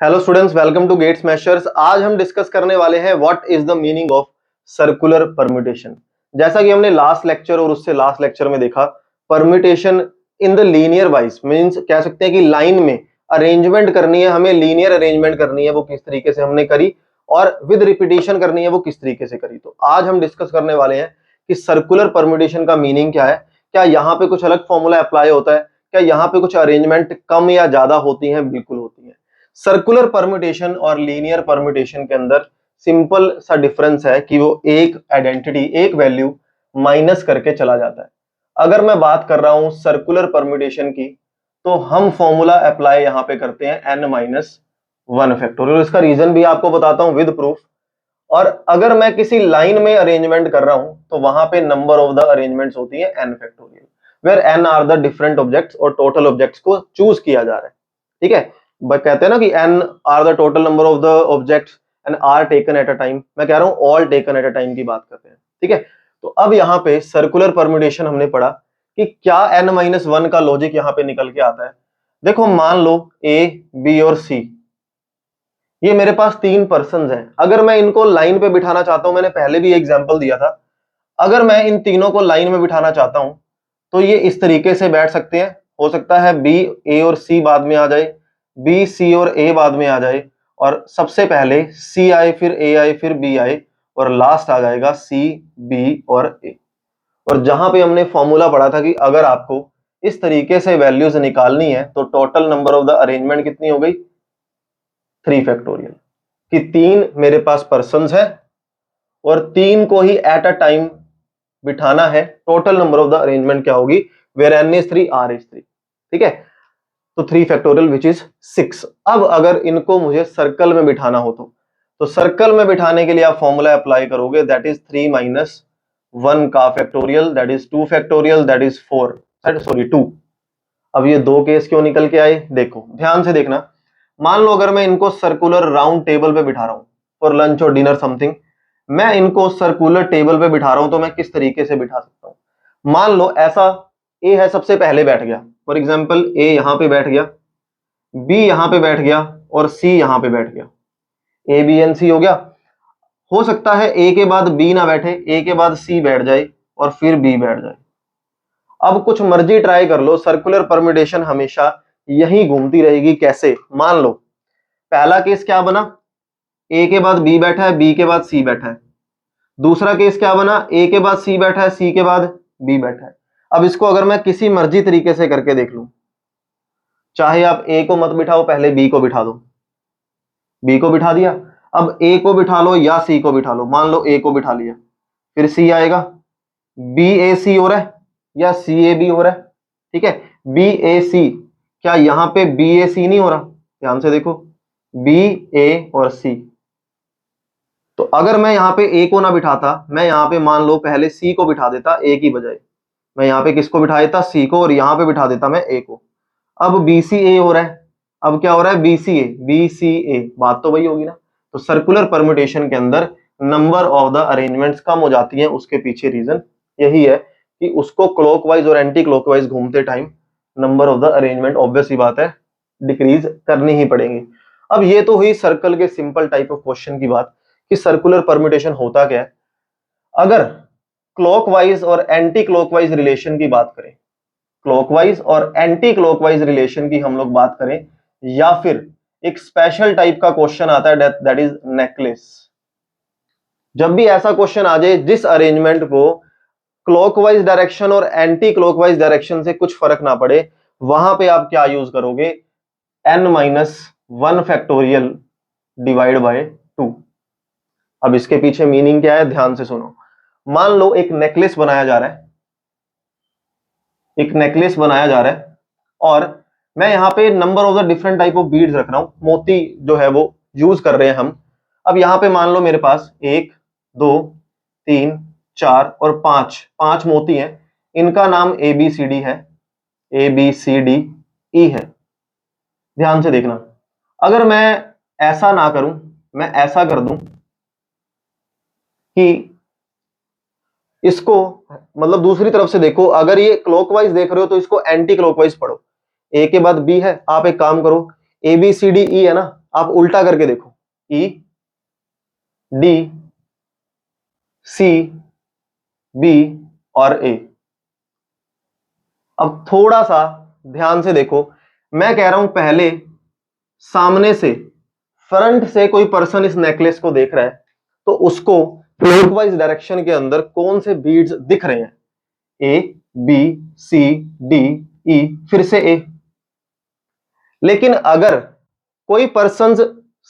Hello students, welcome to GATE smashers. आज हम discuss करने वाले हैं what is the meaning of circular permutation. जैसा कि हमने लास्ट लेक्चर और उससे लास्ट लेक्चर में देखा, permutation in the linear wise means कह सकते हैं कि लाइन में अरेंजमेंट करनी है, हमें लीनियर अरेंजमेंट करनी है, वो किस तरीके से हमने करी, और विद रिपीटेशन करनी है, वो किस तरीके से करी। तो आज हम डिस्कस करने वाले हैं कि सर्कुलर परम्यूटेशन का मीनिंग क्या है, क्या यहाँ पे कुछ अलग फॉर्मूला अप्लाई होता है, क्या यहाँ पे कुछ अरेंजमेंट कम या ज्यादा होती है? बिल्कुल होती है। सर्कुलर परम्यूटेशन और लीनियर परम्यूटेशन के अंदर सिंपल सा डिफरेंस है कि वो एक आइडेंटिटी, एक वैल्यू माइनस करके चला जाता है। अगर मैं बात कर रहा हूं सर्कुलर परम्यूटेशन की, तो हम फॉर्मूला अप्लाई यहां पे करते हैं n-1 फैक्टोरियल। इसका रीजन भी आपको बताता हूं विद प्रूफ। और अगर मैं किसी लाइन में अरेंजमेंट कर रहा हूं तो वहां पे नंबर ऑफ द अरेंजमेंट्स होती है n factorial, where n are the different objects और टोटल ऑब्जेक्ट्स को चूज किया जा रहा है। ठीक है, कहते हैं ना कि n are the total number of the objects and are taken at a time. मैं कह रहा हूं all taken at a time की बात करते हैं। ठीक है, तो अब यहाँ पे सर्कुलर परम्यूटेशन हमने पढ़ा कि क्या n-1 का लॉजिक यहाँ पे निकल के आता है। देखो, मान लो a, b और c, ये मेरे पास तीन पर्सन हैं। अगर मैं इनको लाइन पे बिठाना चाहता हूं, मैंने पहले भी एग्जांपल दिया था, अगर मैं इन तीनों को लाइन में बिठाना चाहता हूं तो ये इस तरीके से बैठ सकते हैं। हो सकता है बी, ए और सी बाद में आ जाए, बी, सी और ए बाद में आ जाए, और सबसे पहले सी आए, फिर ए आए, फिर बी आए, और लास्ट आ जाएगा सी, बी और ए। और जहां पे हमने फॉर्मूला पढ़ा था कि अगर आपको इस तरीके से वैल्यूज निकालनी है तो total number of the arrangement कितनी हो गई? 3 फैक्टोरियल। कि तीन मेरे पास पर्सन्स है और तीन को ही एट अ टाइम बिठाना है। Total number of the arrangement क्या होगी? Where n is 3, r is 3। ठीक है, तो 3 फैक्टोरियल विच इज 6। अब अगर इनको मुझे सर्कल में बिठाना हो तो सर्कल में बिठाने के लिए आप फॉर्मूला अप्लाई करोगे, दैट इज 3 माइनस 1 का factorial, that is 2 factorial, that is 4, sorry 2। अब ये दो केस क्यों निकल के आए? देखो, ध्यान से देखना। मान लो अगर मैं इनको सर्कुलर राउंड टेबल पे बिठा रहा हूं फॉर लंच और डिनर समथिंग, मैं इनको सर्कुलर टेबल पे बिठा रहा हूं तो मैं किस तरीके से बिठा सकता हूं? मान लो ऐसा ए है, सबसे पहले बैठ गया, फॉर एग्जांपल ए यहां पे बैठ गया, बी यहां पे बैठ गया और सी यहां पे बैठ गया। ए बी एन सी हो गया। हो सकता है ए के बाद बी ना बैठे, ए के बाद सी बैठ जाए और फिर बी बैठ जाए। अब कुछ मर्जी ट्राई कर लो, सर्कुलर परम्यूटेशन हमेशा यही घूमती रहेगी। कैसे? मान लो पहला केस क्या बना, ए के बाद बी बैठा है, बी के बाद सी बैठा है। दूसरा केस क्या बना, ए के बाद सी बैठा है, सी के बाद बी बैठा है। अब इसको अगर मैं किसी मर्जी तरीके से करके देख लूं, चाहे आप ए को मत बिठाओ, पहले बी को बिठा दो, बी को बिठा दिया, अब ए को बिठा लो या सी को बिठा लो। मान लो ए को बिठा लिया, फिर सी आएगा, बी ए सी हो रहा है या सी ए बी हो रहा है? ठीक है, बी ए सी, क्या यहां पे बी ए सी नहीं हो रहा? ध्यान से देखो, बी ए और सी। तो अगर मैं यहां पे ए को ना बिठाता, मैं यहां पे मान लो पहले सी को बिठा देता ए की बजाय, मैं यहां पे किसको बिठा देता? सी को, और यहां पे बिठा देता मैं ए को। अब बी सी ए हो रहा है, अब क्या हो रहा है? बी सी ए, बी सी ए, बात तो वही होगी ना। तो सर्कुलर परम्यूटेशन के अंदर नंबर ऑफ द अरेंजमेंट्स कम हो जाती है, उसके पीछे रीजन यही है कि उसको क्लॉकवाइज और एंटी क्लॉकवाइज घूमते time number of the arrangement obvious ही बात है डिक्रीज करनी ही पड़ेंगी। अब ये तो हुई सर्कल के सिंपल टाइप ऑफ क्वेश्चन की बात कि सर्कुलर परम्यूटेशन होता क्या है। अगर क्लॉकवाइज और एंटी क्लॉकवाइज रिलेशन की बात करें, क्लॉकवाइज और एंटी क्लॉकवाइज रिलेशन की हम लोग बात करें, या फिर एक स्पेशल टाइप का क्वेश्चन आता है दैट इज नेकलेस। जब भी ऐसा क्वेश्चन आ जाए जिस अरेंजमेंट को क्लॉकवाइज डायरेक्शन और एंटी क्लॉकवाइज डायरेक्शन से कुछ फर्क ना पड़े, वहां पे आप क्या यूज करोगे? n-1 factorial divide by 2। अब इसके पीछे मीनिंग क्या है, ध्यान से सुनो। मान लो एक नेकलेस बनाया जा रहा है, एक नेकलेस बनाया जा रहा है, और मैं यहां पे number of the different type of beads रख रहा हूं, मोती जो है वो यूज कर रहे हैं हम। अब यहां पे मान लो मेरे पास 1 2 3 4 और 5 मोती हैं, इनका नाम ए बी सी डी है, ए बी सी डी ई है। ध्यान से देखना, अगर मैं ऐसा ना करूं, मैं ऐसा कर दूं कि इसको, मतलब दूसरी तरफ से देखो, अगर ये क्लॉकवाइज देख रहे हो तो इसको एंटी क्लॉकवाइज पढ़ो। ए के बाद बी है, आप एक काम करो, ए बी सी डी ई है ना, आप उल्टा करके देखो, ई डी सी बी और ए। अब थोड़ा सा ध्यान से देखो, मैं कह रहा हूं पहले सामने से, फ्रंट से कोई पर्सन इस नेकलेस को देख रहा है, तो उसको क्लॉकवाइज डायरेक्शन के अंदर कौन से बीड्स दिख रहे हैं, ए बी सी डी ई, फिर से ए। लेकिन अगर कोई पर्सन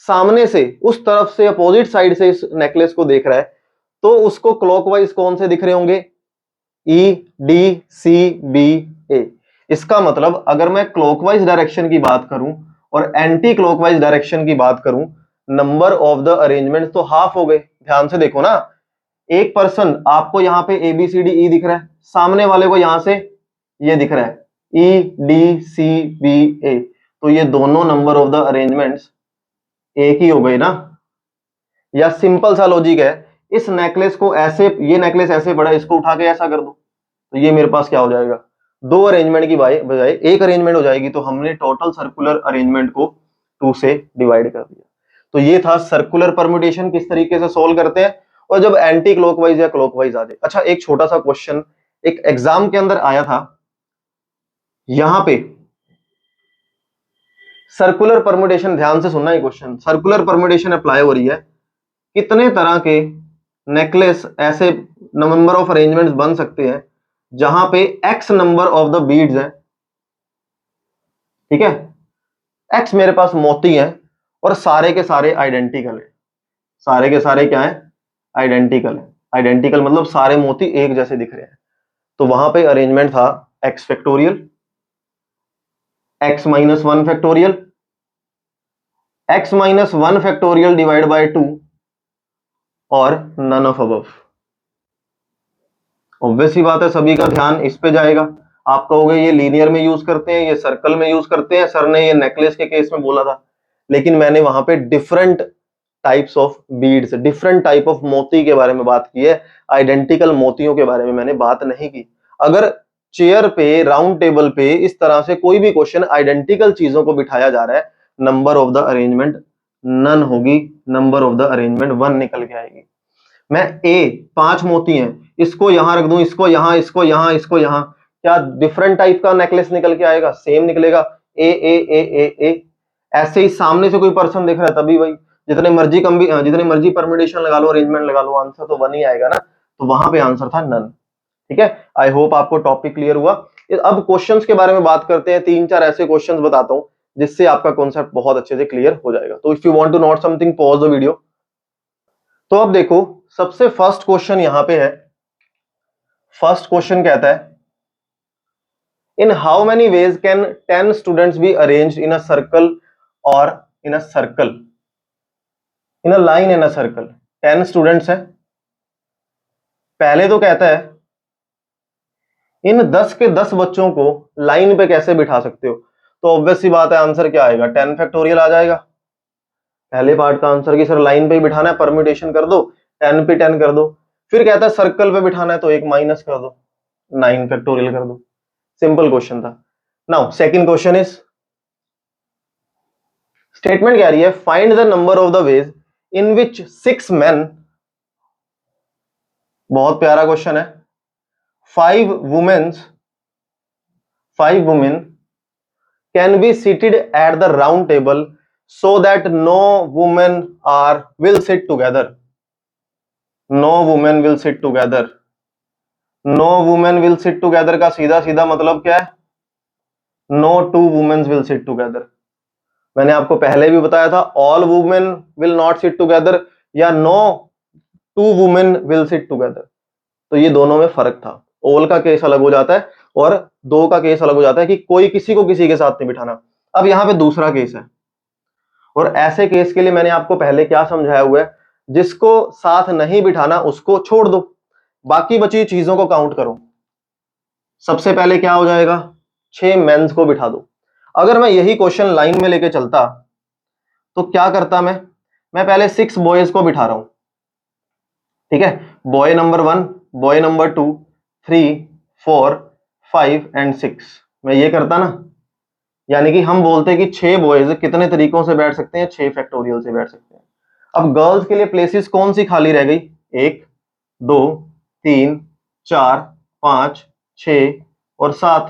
सामने से उस तरफ से अपोजिट साइड से इस नेकलेस को देख रहा है, तो उसको क्लॉकवाइज कौन से दिख रहे होंगे, ई डी सी बी ए। इसका मतलब अगर मैं क्लॉकवाइज डायरेक्शन की बात करूं और एंटी क्लॉकवाइज डायरेक्शन की बात करूं, नंबर ऑफ द अरेंजमेंट तो हाफ हो गए। ध्यान से देखो ना, एक पर्सन आपको यहां पे ए बी सी डी ई दिख रहा है, सामने वाले को यहां से ये दिख रहा है ई डी सी बी ए, तो ये दोनों नंबर ऑफ द अरेंजमेंट्स एक ही हो गए ना। या सिंपल सा लॉजिक है, इस नेकलेस को ऐसे, ये नेकलेस ऐसे पड़ा है, इसको उठा के ऐसा कर दो, तो ये मेरे पास क्या हो जाएगा, दो अरेंजमेंट की बजाय एक अरेंजमेंट हो जाएगी। तो हमने टोटल सर्कुलर अरेंजमेंट को 2 से डिवाइड कर दिया। तो ये था सर्कुलर परम्यूटेशन किस तरीके से सोल्व करते हैं, और जब एंटी क्लॉकवाइज या क्लॉकवाइज आ जाए। अच्छा, एक छोटा सा क्वेश्चन एक एग्जाम के अंदर आया था, यहां पे सर्कुलर परम्यूटेशन, ध्यान से सुनना ये क्वेश्चन, सर्कुलर परम्यूटेशन अप्लाई हो रही है, कितने तरह के नेकलेस ऐसे नंबर ऑफ अरेंजमेंट्स बन सकते हैं जहां पे x number of the beads है, ठीक है, एक्स मेरे पास मोती हैं और सारे के सारे आइडेंटिकल है, सारे के सारे क्या है, आइडेंटिकल है। आइडेंटिकल मतलब सारे मोती एक जैसे दिख रहे हैं। तो वहां पे अरेंजमेंट था x factorial, x minus 1 factorial, x minus 1 factorial divide by 2 और नन ऑफ अबव। ऑब्वियस ही बात है, सभी का ध्यान इस पे जाएगा। आप कहोगे ये लीनियर में यूज करते हैं, ये सर्कल में यूज करते हैं, सर ने ये नेकलेस के केस में बोला था, लेकिन मैंने वहां पे different types of beads, different type of मोती के बारे में बात की है, आइडेंटिकल मोतियों के बारे में मैंने बात नहीं की। अगर चेयर पे, राउंड टेबल पे इस तरह से कोई भी क्वेश्चन आइडेंटिकल चीजों को बिठाया जा रहा है, number of the arrangement none होगी, नंबर ऑफ द अरेंजमेंट 1 निकल के आएगी। मैं ए 5 मोती हैं, इसको यहां रख दूं, इसको यहां, इसको यहां, इसको यहां, क्या डिफरेंट टाइप का नेकलेस निकल के आएगा, सेम निकलेगा, ए ए ए ए ए। ऐसे ही सामने से कोई पर्सन दिख रहा है तभी भाई, जितने मर्जी परम्यूटेशन लगा लो, अरेंजमेंट लगा लो, आंसर तो 1 ही आएगा ना। तो वहां पे आंसर था नन। ठीक है, आई होप आपको टॉपिक क्लियर हुआ। अब क्वेश्चंस के बारे में बात करते हैं, 3-4 ऐसे क्वेश्चंस बताता हूं जिससे आपका कॉन्सेप्ट बहुत अच्छे से क्लियर हो जाएगा। तो if you want to note something, pause the video. तो अब देखो, सबसे फर्स्ट क्वेश्चन यहां पे है। फर्स्ट क्वेश्चन कहता है, in how many ways can 10 students be arranged in a circle और in a circle, in a line in a circle. 10 students हैं। पहले तो कहता है इन 10 के 10 बच्चों को लाइन पे कैसे बिठा सकते हो। तो ऑब्वियस सी बात है, आंसर क्या आएगा, 10 फैक्टोरियल आ जाएगा। पहले पार्ट का आंसर कि सर लाइन पे ही बिठाना है, परम्यूटेशन कर दो, 10 पे 10 कर दो। फिर कहता है सर्कल पे बिठाना है तो एक माइनस कर दो, 9 फैक्टोरियल कर दो। सिंपल क्वेश्चन था। Now second question is, statement कह रही है find the number of the ways in which 6 men, बहुत प्यारा क्वेश्चन है, 5 women can be seated at the round table so that no women will sit together. No women will sit together. No women will sit together का सीधा सीधा मतलब क्या है, no 2 women will sit together। मैंने आपको पहले भी बताया था, all women will not sit together या no 2 women will sit together। तो ये दोनों में फर्क था। ऑल का केस अलग हो जाता है और 2 का केस अलग हो जाता है कि कोई किसी को किसी के साथ नहीं बिठाना। अब यहां पे दूसरा केस है, और ऐसे केस के लिए मैंने आपको पहले क्या समझाया हुआ है, जिसको साथ नहीं बिठाना उसको छोड़ दो, बाकी बची चीजों को काउंट करो। सबसे पहले क्या हो जाएगा, 6 मेंस को बिठा दो। अगर मैं यही क्वेश्चन लाइन में लेके चलता तो क्या करता, मैं पहले 6 बॉयज को बिठा रहा हूं, ठीक है, boy number 1, boy number 2, 3, 4, 5 and 6। मैं ये करता ना, यानी कि हम बोलते हैं कि 6 बॉयज कितने तरीकों से बैठ सकते हैं, 6 फैक्टोरियल से बैठ सकते हैं। अब गर्ल्स के लिए प्लेसेस कौन सी खाली रह गई, 1 2 3 4 5 6 और 7।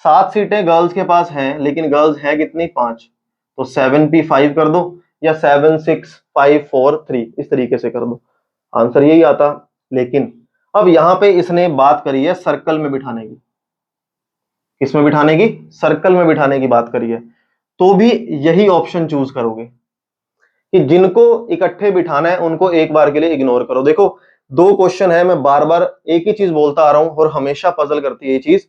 7 सीटें गर्ल्स के पास हैं, लेकिन गर्ल्स हैं कितनी, 5। तो 7p5 कर दो, या 7 6 5 4 3, इस तरीके से कर दो, आंसर यही आता। लेकिन अब यहां पे इसने बात करी है सर्कल में बिठाने की। किसमें बिठाने की, सर्कल में बिठाने की बात करी है। तो भी यही ऑप्शन चूज करोगे कि जिनको इकट्ठे बिठाना है उनको एक बार के लिए इग्नोर करो। देखो 2 क्वेश्चन है, मैं बार बार एक ही चीज बोलता आ रहा हूं और हमेशा पजल करती है ये चीज।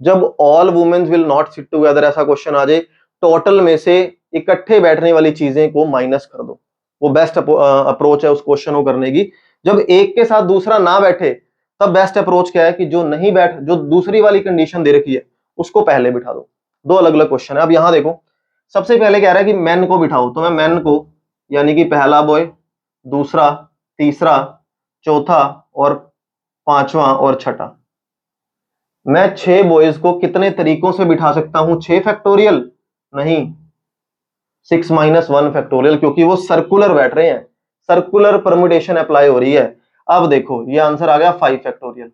जब all womens will not sit together ऐसा क्वेश्चन आ जाए, टोटल में से इकट्ठे बैठने वाली चीजें को माइनस कर दो। वो बेस्ट अप्रोच है उस क्वेश्चन को करने की। जब एक के साथ दूसरा ना बैठे, तब बेस्ट अप्रोच क्या है कि जो दूसरी वाली कंडीशन दे रखी है उसको पहले बिठा दो। 2 अलग अलग क्वेश्चन है। अब यहां देखो, सबसे पहले कह रहा है कि मैन को बिठाओ, तो मैं मैन को यानी कि पहला बॉय, दूसरा, तीसरा, चौथा और पांचवा और छठा, मैं 6 बॉयज को कितने तरीकों से बिठा सकता हूं, 6 फैक्टोरियल नहीं, 6 - 1 फैक्टोरियल, क्योंकि वो सर्कुलर बैठ रहे हैं, सर्कुलर परम्यूटेशन अप्लाई हो रही है। अब देखो ये आंसर आ गया 5 फैक्टोरियल।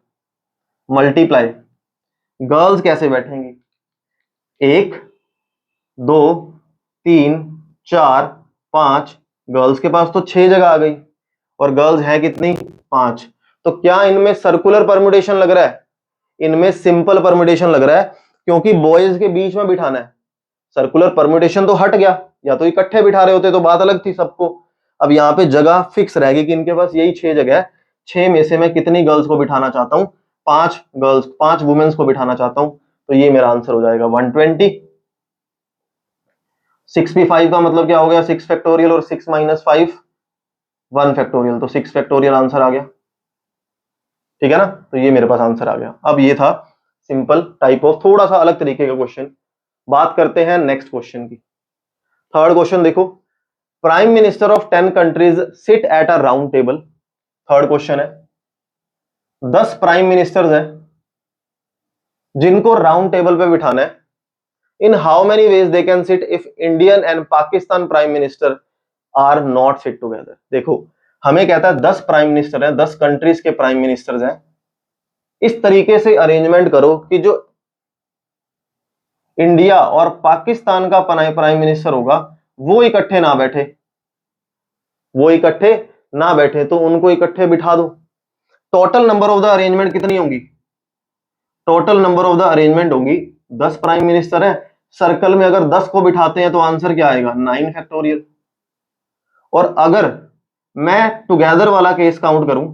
मल्टीप्लाई, गर्ल्स कैसे बैठेंगी, 1 2 3 4 5, गर्ल्स के पास तो 6 जगह आ गई और गर्ल्स है कितनी, 5। तो क्या इनमें सर्कुलर परम्यूटेशन लग रहा है, इनमें सिंपल परम्यूटेशन लग रहा है, क्योंकि बॉयज के बीच में बिठाना है। सर्कुलर परम्यूटेशन तो हट गया, या तो इकट्ठे बिठा रहे होते तो बात अलग थी सबको। अब यहां पे जगह फिक्स रहेगी कि इनके पास यही 6 जगह है, 6 में से मैं कितनी गर्ल्स को बिठाना चाहता हूं, 5 गर्ल्स, 5 वुमेन्स को बिठाना चाहता हूं। तो ये मेरा आंसर हो जाएगा 120। 6p5 का मतलब क्या हो गया, 6 फैक्टोरियल और 6 - 5 1 फैक्टोरियल, तो 6 फैक्टोरियल आंसर आ गया। ठीक है ना, तो ये मेरे पास आंसर आ गया। अब ये था सिंपल टाइप ऑफ, थोड़ा सा अलग तरीके का क्वेश्चन। बात करते हैं नेक्स्ट क्वेश्चन की। थर्ड क्वेश्चन देखो, prime minister of 10 countries sit at a round table. Third question है, 10 प्राइम मिनिस्टर्स हैं जिनको राउंड टेबल पे बिठाना है। In how many ways they can sit if Indian and Pakistan prime minister are not sit together. देखो हमें कहता है 10 प्राइम मिनिस्टर हैं, 10 कंट्रीज के प्राइम मिनिस्टर्स हैं, इस तरीके से अरेंजमेंट करो कि जो इंडिया और पाकिस्तान का प्राइम मिनिस्टर होगा वो इकट्ठे ना बैठे, वो इकट्ठे ना बैठे, तो उनको इकट्ठे बिठा दो। Total number of the arrangement कितनी होंगी, total number of the arrangement होगी 10 प्राइम मिनिस्टर है, सर्कल में अगर 10 को बिठाते हैं तो आंसर क्या आएगा, 9 फैक्टोरियल। और अगर मैं टुगेदर वाला केस काउंट करूं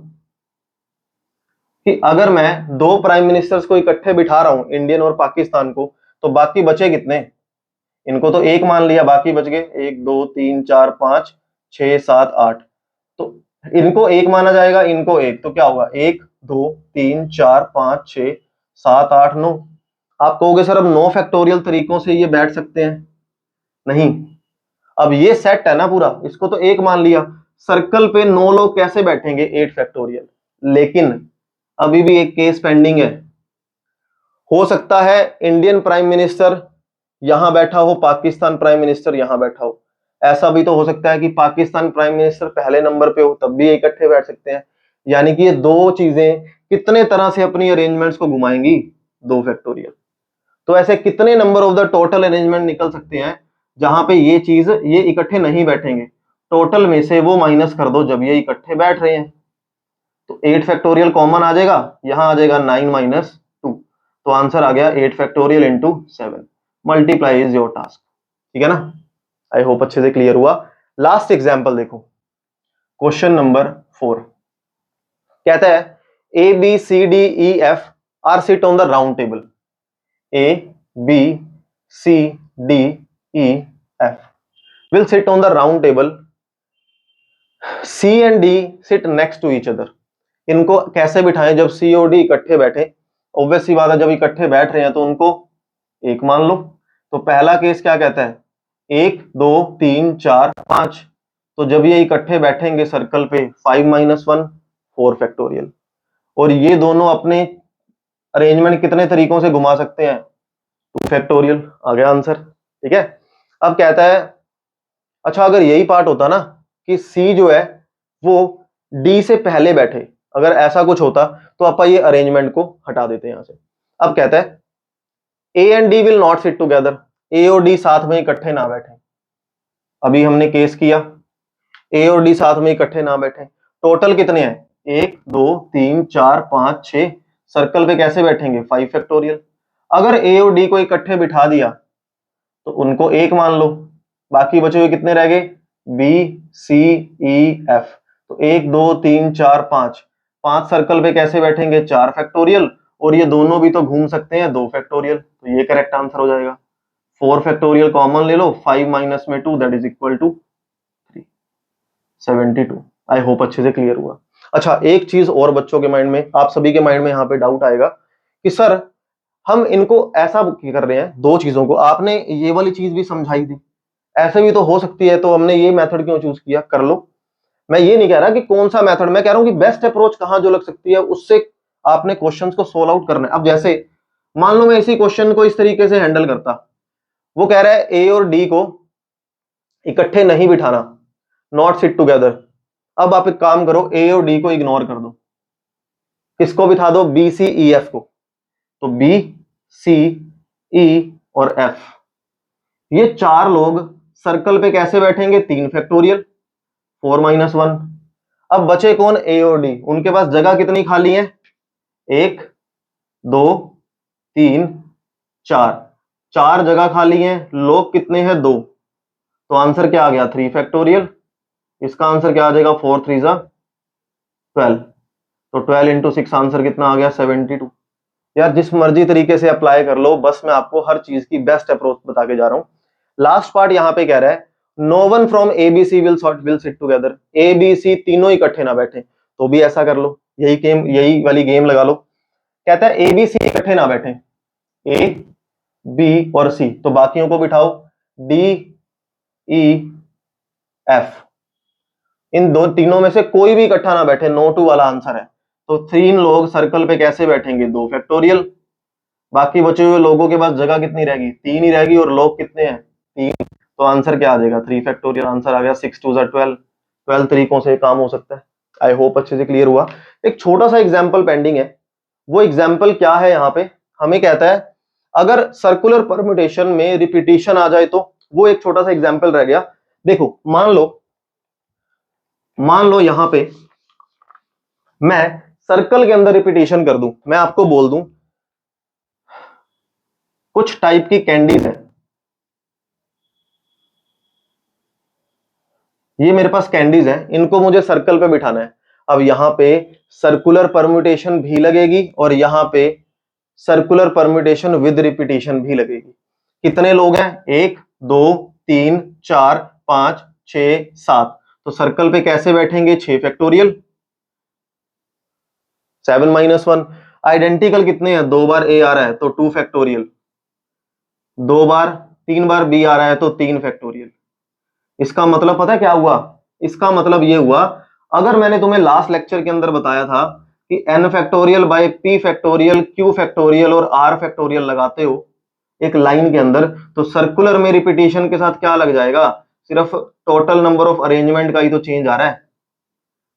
कि अगर मैं 2 प्राइम मिनिस्टर्स को इकट्ठे बिठा रहा हूं, इंडियन और पाकिस्तान को, तो बाकी बचे कितने, इनको तो 1 मान लिया, बाकी बच गए 1 2 3 4 5 6 7 8। तो इनको 1 माना जाएगा, इनको 1, तो क्या होगा 1 2 3 4 5 6 7 8 9। आप कहोगे सर अब 9 फैक्टोरियल तरीकों से ये बैठ सकते हैं, नहीं, अब ये सेट है ना पूरा, इसको तो 1 मान लिया, सर्कल पे 9 लोग कैसे बैठेंगे, 8 फैक्टोरियल। लेकिन अभी भी एक केस पेंडिंग है, हो सकता है इंडियन प्राइम मिनिस्टर यहां बैठा हो, पाकिस्तान प्राइम मिनिस्टर यहां बैठा हो। ऐसा भी तो हो सकता है कि पाकिस्तान प्राइम मिनिस्टर पहले नंबर पे हो, तब भी इकट्ठे बैठ सकते हैं। यानी कि ये 2 चीजें कितने तरह से अपनी अरेंजमेंट्स को घुमाएंगी, 2 फैक्टोरियल। तो ऐसे कितने number of the total arrangement निकल सकते हैं जहां पे ये इकट्ठे नहीं बैठेंगे, टोटल में से वो माइनस कर दो जब ये इकट्ठे बैठ रहे हैं। तो 8 फैक्टोरियल कॉमन आ जाएगा, यहां आ जाएगा 9 - 2, तो आंसर आ गया 8 factorial into 7। Multiply is your task. ठीक है ना, आई होप अच्छे से क्लियर हुआ। लास्ट एग्जांपल देखो, क्वेश्चन नंबर 4 कहता है A B C D E F are sit on the round table. A B C D E F will sit on the round table, C and D sit next to each other. इनको कैसे बिठाएं जब सी और D इकट्ठे बैठे, obvious सी बात है, जब इकट्ठे बैठ रहे हैं तो उनको 1 मान लो। तो पहला केस क्या कहता है, 1 2 3 4 5, तो जब ये इकट्ठे बैठेंगे सर्कल पे 5 - 1 4 फैक्टोरियल। और ये दोनों अपने अरेंजमेंट कितने तरीकों से घुमा सकते हैं, 2 फैक्टोरियल आ गया आंसर। ठीक है, अब कहता है अच्छा अगर यही पार्ट होता ना कि सी जो है वो डी से पहले बैठे, अगर ऐसा कुछ होता तो आप ये अरेंजमेंट को हटा देते हैं यहां से। अब कहता है A and D will not sit together, A और डी साथ में इकट्ठे ना बैठे। अभी हमने केस किया ए और डी साथ में इकट्ठे ना बैठे, टोटल कितने हैं 1 2 3 4 5 6, सर्कल पे कैसे बैठेंगे 5 फैक्टोरियल। अगर ए और डी को इकट्ठे बिठा दिया तो उनको एक मान लो, बाकी बचे हुए कितने रह गए बी सी ई एफ, तो 1 2 3 4 5, 5 सर्कल पे कैसे बैठेंगे 4 फैक्टोरियल, और ये दोनों भी तो घूम सकते हैं 2 फैक्टोरियल, तो ये करेक्ट आंसर हो जाएगा। 4 फैक्टोरियल कॉमन ले लो, 5 माइनस में 2 that is equal to 72। I hope अच्छे से क्लियर हुआ। अच्छा एक चीज और बच्चों के माइंड में, आप सभी के माइंड में यहाँ पे डाउट आएगा कि सर हम इनको ऐसा कर रहे हैं, दो चीजों को आपने ये वाली चीज भी समझाई थी, ऐसे भी तो हो सकती है, तो हमने ये मेथड क्यों चूज किया, कर लो। मैं ये नहीं कह रहा कि कौन सा मेथड, मैं कह रहा हूं कि बेस्ट अप्रोच कहां जो लग सकती है, उससे आपने क्वेश्चंस को सोल्व आउट करना है। अब जैसे मान लो मैं इसी क्वेश्चन को इस तरीके से हैंडल करता, वो कह रहा है ए और डी को इकट्ठे नहीं बिठाना, नॉट सिट टुगेदर। अब आप एक काम करो, ए और डी को इग्नोर कर दो, किसको बिठा दो बी सी ई एफ को, तो बी सी ई और एफ, ये चार लोग सर्कल पे कैसे बैठेंगे 3 फैक्टोरियल 4 माइनस 1। अब बचे कौन ए और डी, उनके पास जगह कितनी खाली है 1 2 3 4, 4 जगह खाली है, लोग कितने हैं 2, तो आंसर क्या आ गया 3 फैक्टोरियल। इसका आंसर क्या आ जाएगा 4 3 जा 12, तो 12 इंटू 6 आंसर कितना आ गया 72। यार जिस मर्जी तरीके से अप्लाई कर लो, बस मैं आपको हर चीज की बेस्ट अप्रोच बता के जा रहा हूं। लास्ट पार्ट यहां पे कह रहा है no one from ABC will sit together, A B C तीनों इकट्ठे ना बैठे, तो भी ऐसा कर लो, यही वाली गेम लगा लो। कहता है ए बी सी इकट्ठे ना बैठे, ए बी और सी, तो बाकियों को बिठाओ डी ई एफ, इन दो तीनों में से कोई भी इकट्ठा ना बैठे, नो टू वाला आंसर है। तो 3 लोग सर्कल पे कैसे बैठेंगे 2 फैक्टोरियल, बाकी बचे हुए लोगों के पास जगह कितनी रहेगी 3 ही रहेगी, और लोग कितने हैं 3, तो आंसर क्या आ जाएगा 3 फैक्टोरियल। आंसर आ गया 6 2 जा 12। 12 तरीकों से काम हो सकता है। आई होप अच्छे से क्लियर हुआ। एक छोटा सा एग्जाम्पल पेंडिंग है, वो एग्जाम्पल क्या है, यहाँ पे हमें कहता है अगर सर्कुलर परम्यूटेशन में रिपीटिशन आ जाए, तो वो एक छोटा सा एग्जाम्पल रह गया। देखो मान लो यहां पे मैं सर्कल के अंदर रिपीटिशन कर दूं, मैं आपको बोल दूं कुछ टाइप की कैंडीज है, ये मेरे पास कैंडीज है, इनको मुझे सर्कल पे बिठाना है। अब यहां पे सर्कुलर परम्यूटेशन भी लगेगी और यहां पे सर्कुलर परम्यूटेशन विद रिपीटिशन भी लगेगी। कितने लोग हैं 1 2 3 4 5 6 7, तो सर्कल पे कैसे बैठेंगे 6 फैक्टोरियल 7 माइनस 1। आइडेंटिकल कितने हैं, 2 बार ए आ रहा है तो 2 फैक्टोरियल, 3 बार बी आ रहा है तो 3 फैक्टोरियल। इसका मतलब पता है क्या हुआ, इसका मतलब ये हुआ, अगर मैंने तुम्हें लास्ट लेक्चर के अंदर बताया था कि n factorial by p factorial q factorial और r फैक्टोरियल लगाते हो एक लाइन के अंदर, तो सर्कुलर में रिपीटिशन के साथ क्या लग जाएगा, सिर्फ टोटल नंबर ऑफ अरेंजमेंट का ही तो चेंज आ रहा है।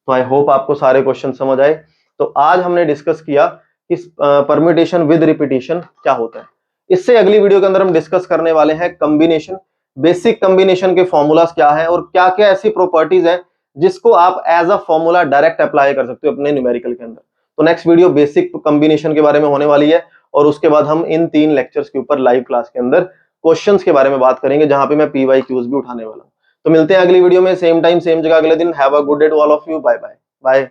तो आई होप आपको सारे क्वेश्चन समझ आए। तो आज हमने डिस्कस किया कि परम्यूटेशन विद रिपीटिशन क्या होता है। इससे अगली वीडियो के अंदर हम डिस्कस करने वाले हैं कॉम्बिनेशन, बेसिक कॉम्बिनेशन के फॉर्मूलाज क्या है और क्या क्या ऐसी प्रॉपर्टीज है जिसको आप as a formula direct apply कर सकते हो अपने न्यूमेरिकल के अंदर। तो नेक्स्ट वीडियो बेसिक कॉम्बिनेशन के बारे में होने वाली है, और उसके बाद हम इन 3 लेक्चर्स के ऊपर लाइव क्लास के अंदर क्वेश्चंस के बारे में बात करेंगे, जहां पे मैं PYQs भी उठाने वाला हूं। तो मिलते हैं अगली वीडियो में, सेम टाइम सेम जगह अगले दिन। Have a good day to all of you, bye bye bye.